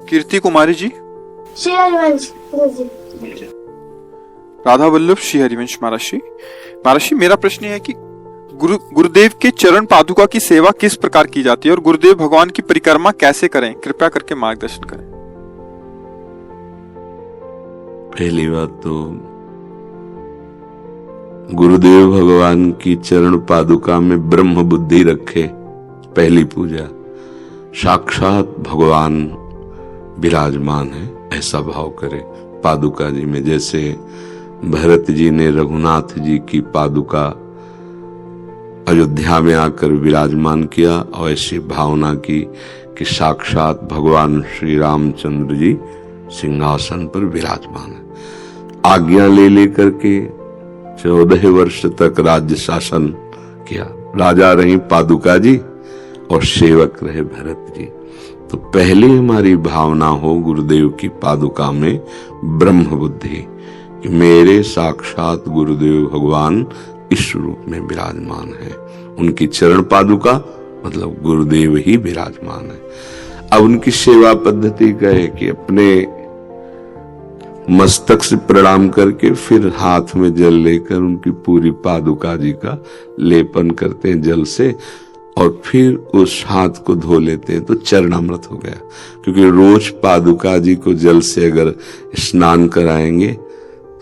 कीर्ति कुमारी जी, श्री हरिवंश गुरुजी। राधा वल्लभ श्री हरिवंश महाराज, मेरा प्रश्न है कि गुरुदेव के चरण पादुका की सेवा किस प्रकार की जाती है और गुरुदेव भगवान की परिक्रमा कैसे करें, कृपया करके मार्गदर्शन करें। पहली बात तो गुरुदेव भगवान की चरण पादुका में ब्रह्म बुद्धि रखे, पहली पूजा। साक्षात भगवान विराजमान है ऐसा भाव करे पादुका जी में। जैसे भरत जी ने रघुनाथ जी की पादुका अयोध्या में आकर विराजमान किया, और ऐसी भावना की कि साक्षात भगवान श्री रामचंद्र जी सिंहासन पर विराजमान है। आज्ञा ले लेकर के 14 वर्ष तक राज्य शासन किया। राजा रही पादुका जी और सेवक रहे भरत जी। तो पहले हमारी भावना हो गुरुदेव की पादुका में ब्रह्म बुद्धि कि मेरे साक्षात गुरुदेव भगवान इस रूप में विराजमान है। उनकी चरण पादुका मतलब गुरुदेव ही विराजमान है। अब उनकी सेवा पद्धति कहे कि अपने मस्तक से प्रणाम करके फिर हाथ में जल लेकर उनकी पूरी पादुका जी का लेपन करते हैं जल से, और फिर उस हाथ को धो लेते हैं तो चरणामृत हो गया। क्योंकि रोज पादुका जी को जल से अगर स्नान कराएंगे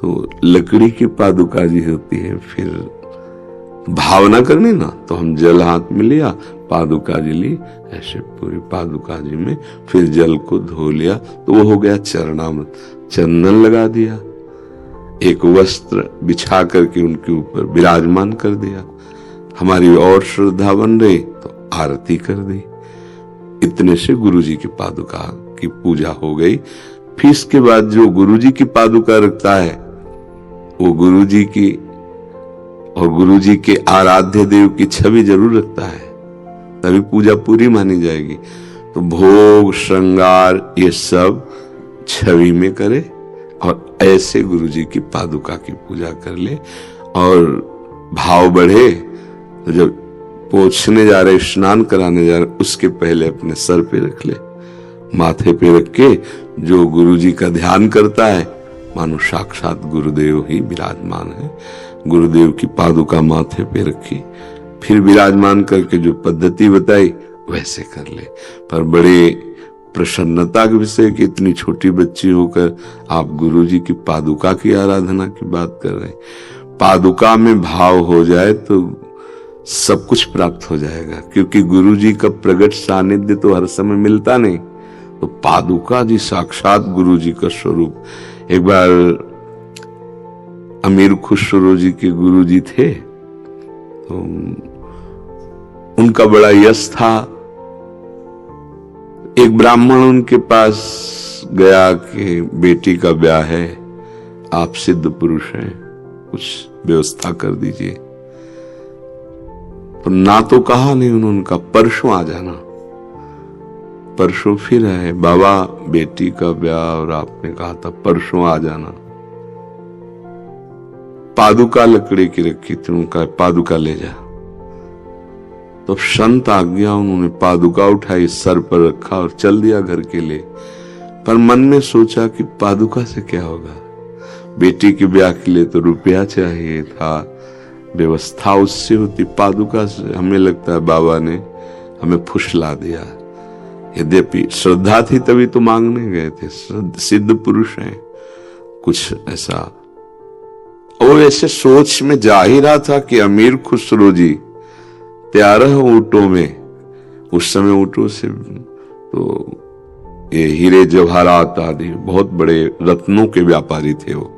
तो लकड़ी की पादुका जी होती है, फिर भावना करनी ना, तो हम जल हाथ में लिया, पादुका जी ली, ऐसे पूरी पादुका जी में फिर जल को धो लिया तो वो हो गया चरणामृत। चंदन लगा दिया, एक वस्त्र बिछा करके उनके ऊपर विराजमान कर दिया। हमारी और श्रद्धा बन रही तो आरती कर दी। इतने से गुरुजी की पादुका की पूजा हो गई। फिर इसके बाद जो गुरुजी की पादुका रखता है वो गुरुजी की और गुरुजी के आराध्य देव की छवि जरूर रखता है, तभी पूजा पूरी मानी जाएगी। तो भोग श्रृंगार ये सब छवि में करे और ऐसे गुरुजी की पादुका की पूजा कर ले। और भाव बढ़े तो जब पोछने जा रहे, स्नान कराने जा रहे, उसके पहले अपने सर पे रख ले, माथे पे रख के जो गुरुजी का ध्यान करता है मानो साक्षात गुरुदेव ही विराजमान है। गुरुदेव की पादुका माथे पे रखी, फिर विराजमान करके जो पद्धति बताई वैसे कर ले। पर बड़े प्रसन्नता के विषय कि इतनी छोटी बच्ची होकर आप गुरुजी की पादुका की आराधना की बात कर रहे हैं। पादुका में भाव हो जाए तो सब कुछ प्राप्त हो जाएगा, क्योंकि गुरुजी का प्रकट सानिध्य तो हर समय मिलता नहीं। तो पादुका जी साक्षात गुरुजी का स्वरूप। एक बार अमीर खुसरो जी के गुरुजी थे, तो उनका बड़ा यश था। एक ब्राह्मण उनके पास गया कि बेटी का ब्याह है, आप सिद्ध पुरुष हैं, कुछ व्यवस्था कर दीजिए। तो ना तो कहा नहीं उन्होंने, कहा परसों आ जाना। परसों फिर है, बाबा बेटी का ब्याह और आपने कहा था परसों आ जाना। पादुका लकड़ी की रखी थी, उनका पादुका ले जा। तो संत आ गया, उन्होंने पादुका उठाई, सर पर रखा और चल दिया घर के लिए। पर मन में सोचा कि पादुका से क्या होगा, बेटी के ब्याह के लिए तो रुपया चाहिए था, व्यवस्था उससे होती, पादुका से हमें लगता है बाबा ने हमें फुसला दिया। यद्यपि श्रद्धा थी तभी तो मांगने गए थे, सिद्ध पुरुष हैं, कुछ ऐसा। वो ऐसे सोच में जा ही रहा था कि अमीर खुसरो जी 13 ऊँटों में, उस समय ऊँटों से तो ये हीरे जवाहरात आदि बहुत बड़े रत्नों के व्यापारी थे, वो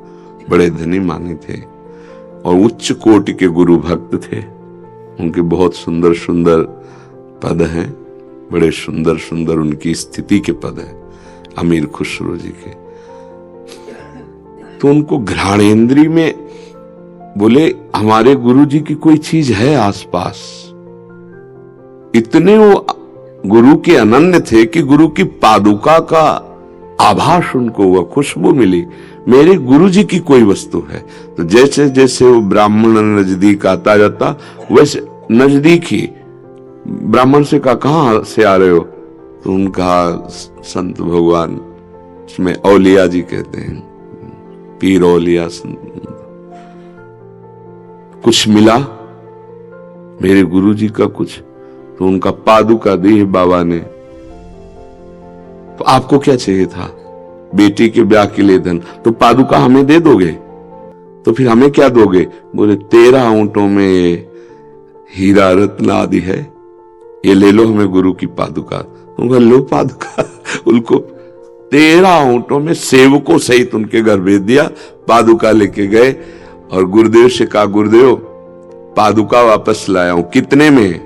बड़े धनी मानी थे और उच्च कोटि के गुरु भक्त थे। उनके बहुत सुंदर सुंदर पद हैं, बड़े सुंदर सुंदर उनकी स्थिति के पद हैं अमीर खुसरो जी के। तो उनको घ्राणेन्द्री में बोले हमारे गुरु जी की कोई चीज है आसपास। इतने वो गुरु के अनन्य थे कि गुरु की पादुका का आभास उनको हुआ, खुशबू मिली, मेरे गुरु जी की कोई वस्तु है। तो जैसे जैसे वो ब्राह्मण नजदीक आता जाता वैसे नजदीक ही ब्राह्मण से कहा कहां से आ रहे हो, तो तो उनका संत भगवान, उसमें औलिया जी कहते हैं, पीर औलिया संत, कुछ मिला मेरे गुरु जी का कुछ, तो उनका पादुका दी बाबा ने। तो आपको क्या चाहिए था? बेटी के ब्याह के लिए धन, तो पादुका हमें दे दोगे? तो फिर हमें क्या दोगे? बोले 13 ऊंटों में ये हीरा रत्न आदि है, ये ले लो हमें गुरु की पादुका। उनका लो पादुका। उनको 13 ऊंटों में सेवकों सहित उनके घर भेज दिया, पादुका लेके गए और गुरुदेव से कहा, गुरुदेव पादुका वापस लाया हूं। कितने में?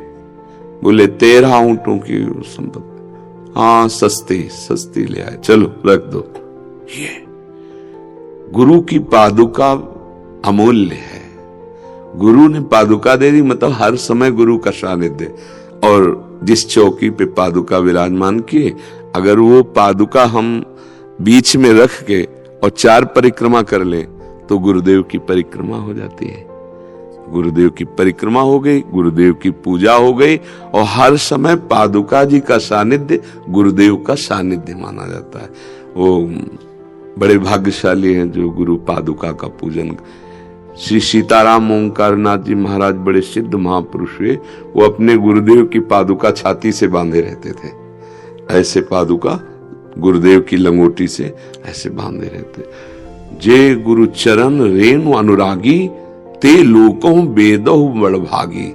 बोले 13 ऊंटों की संपत्ति। हाँ, सस्ती ले आए, चलो रख दो। ये गुरु की पादुका अमूल्य है। गुरु ने पादुका दे दी, मतलब हर समय गुरु का सानिध्य। और जिस चौकी पे पादुका विराजमान किए, अगर वो पादुका हम बीच में रख के और 4 परिक्रमा कर ले तो गुरुदेव की परिक्रमा हो जाती है। गुरुदेव की परिक्रमा हो गई, गुरुदेव की पूजा हो गई, और हर समय पादुका जी का सानिध्य गुरुदेव का सानिध्य माना जाता है। वो बड़े भाग्यशाली हैं जो गुरु पादुका का पूजन। श्री सीताराम ओंकारनाथ जी महाराज बड़े सिद्ध महापुरुष हुए, वो अपने गुरुदेव की पादुका छाती से बांधे रहते थे। ऐसे पादुका गुरुदेव की लंगोटी से ऐसे बांधे रहते। जे गुरु चरण रेणु अनुरागी, ते लोकों बेदहु बड़ भागी।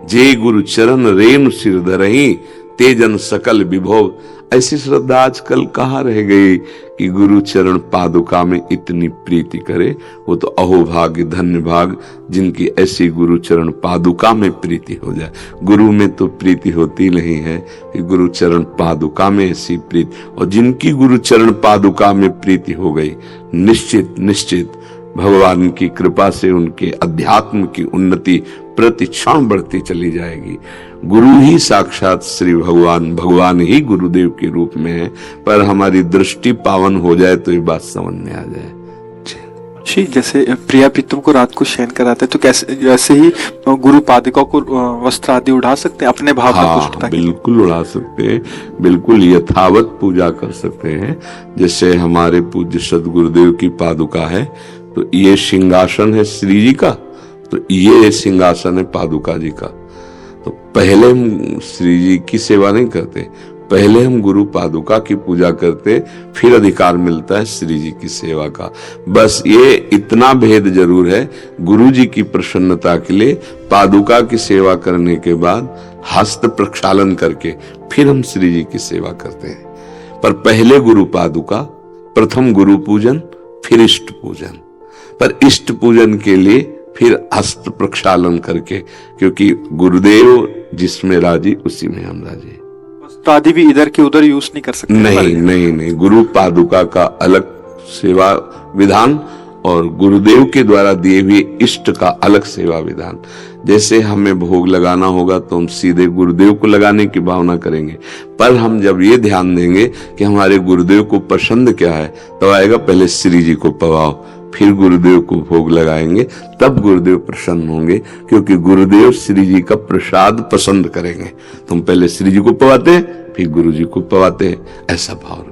जे गुरु चरण रेणु सिर धरहि, ते जन सकल विभव। ऐसी श्रद्धा आजकल कहाँ रह गई कि गुरु चरण पादुका में इतनी प्रीति करे। वो तो अहोभाग्य धन्य भाग जिनकी ऐसी गुरु चरण पादुका में प्रीति हो जाए। गुरु में तो प्रीति होती नहीं है, कि गुरु चरण पादुका में ऐसी प्रीति। और जिनकी गुरु चरण पादुका में प्रीति हो गई, निश्चित भगवान की कृपा से उनके अध्यात्म की उन्नति प्रति क्षण बढ़ती चली जाएगी। गुरु ही साक्षात श्री भगवान ही गुरुदेव के रूप में है। पर हमारी दृष्टि पावन हो जाए तो ये बात समझ में आ जाए। जी, जैसे प्रिया प्रीतम को रात को शयन कराते हैं, तो कैसे जैसे ही गुरु पादुका को वस्त्र आदि उड़ा सकते हैं अपने भाव में पुष्टता की? बिल्कुल उड़ा सकते हैं, बिल्कुल यथावत पूजा कर सकते हैं। जैसे हमारे पूज्य सदगुरुदेव की पादुका है, तो ये सिंहासन है श्री जी का, तो ये सिंहासन है पादुका जी का। तो पहले हम श्री जी की सेवा नहीं करते, पहले हम गुरु पादुका की पूजा करते, फिर अधिकार मिलता है श्री जी की सेवा का। बस ये इतना भेद जरूर है, गुरु जी की प्रसन्नता के लिए पादुका की सेवा करने के बाद हस्त प्रक्षालन करके फिर हम श्री जी की सेवा करते हैं। पर पहले गुरु पादुका, प्रथम गुरु पूजन, फिर इष्ट पूजन। पर इष्ट पूजन के लिए फिर हस्त प्रक्षालन करके, क्योंकि गुरुदेव जिसमें राजी उसी में हम राजी। तो आदि भी इधर के उधर यूज नहीं कर सकते? नहीं, गुरु पादुका का अलग सेवा विधान और गुरुदेव के द्वारा दिए हुए इष्ट का अलग सेवा विधान। जैसे हमें भोग लगाना होगा तो हम सीधे गुरुदेव को लगाने की भावना करेंगे, पर हम जब ये ध्यान देंगे कि हमारे गुरुदेव को पसंद क्या है, तो आएगा पहले श्री जी को पवाओ, फिर गुरुदेव को भोग लगाएंगे, तब गुरुदेव प्रसन्न होंगे। क्योंकि गुरुदेव श्री जी का प्रसाद पसंद करेंगे। तो हम पहले श्री जी को पवाते हैं, फिर गुरु जी को पवाते हैं, ऐसा भाव।